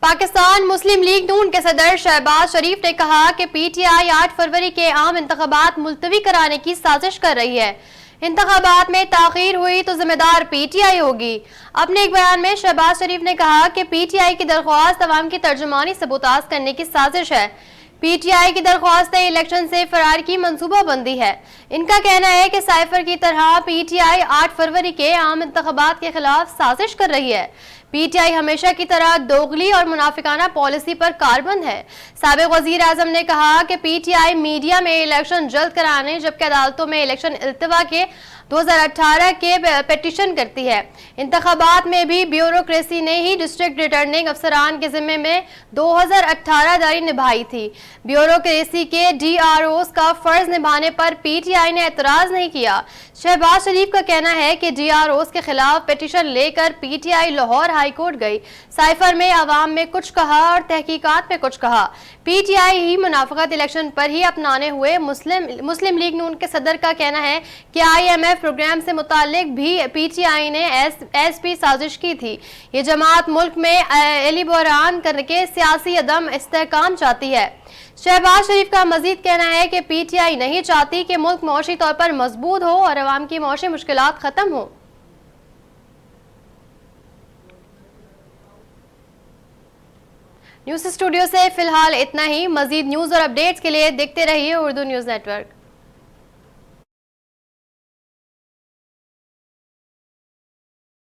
पाकिस्तान मुस्लिम league नून के सदर शहबाज शरीफ ने कहा कि पीटीआई 8 फरवरी के आम इंतखाबात मुलतवी कराने की साजिश कर रही है। इंतखाबात में ताखीर हुई तो जिम्मेदार पीटीआई होगी। अपने एक बयान में शहबाज शरीफ ने कहा कि पीटीआई की दरख्वास्त अवाम की तर्जुमानी सबूताज करने की साजिश है। पीटीआई की दरख्वास्त इलेक्शन से फरार की मंसूबाबंदी है। इनका कहना है कि साइफर की तरह पीटीआई 8 फरवरी के आम इंतखाबात के खिलाफ साजिश कर रही है। पीटीआई हमेशा की तरह दोगली और मुनाफिकाना पॉलिसी पर कारबंद है। साबिक वजीर आजम ने कहा कि पीटीआई मीडिया में इलेक्शन जल्द कराने जबकि अदालतों में इलेक्शन इल्तिवा के 2018 के पिटीशन करती है। इंतखाबात में भी ब्यूरोक्रेसी ने ही डिस्ट्रिक्ट रिटर्निंग अफसरान के जिम्मे में 2018 दारी निभाई थी। ब्यूरोक्रेसी के डीआरओस का फर्ज निभाने पर पीटीआई ने एतराज नहीं किया। शहबाज शरीफ का कहना है कि डीआरओस के खिलाफ पिटीशन लेकर पीटीआई लाहौर हाईकोर्ट गई। साइफर में अवाम में कुछ कहा और तहकीकात में कुछ कहा। पीटीआई ही मुनाफिकत इलेक्शन पर ही अपनाने हुए मुस्लिम लीग नून के सदर का कहना है कि IMF प्रोग्राम से मुतालिक भी पीटीआई ने एसपी साजिश की थी। ये जमात मुल्क में एली बहरान करके सियासी अदम इस्तेहकाम चाहती है। शहबाज शरीफ का मजीद कहना है कि पीटीआई नहीं चाहती कि मुल्क मौशी तौर पर मजबूत हो और अवाम की मौशी मुश्किलात खत्म हो। न्यूज़ स्टूडियो से फिलहाल इतना ही। मजीद न्यूज और अपडेट्स के लिए देखते रहिए उर्दू न्यूज नेटवर्क।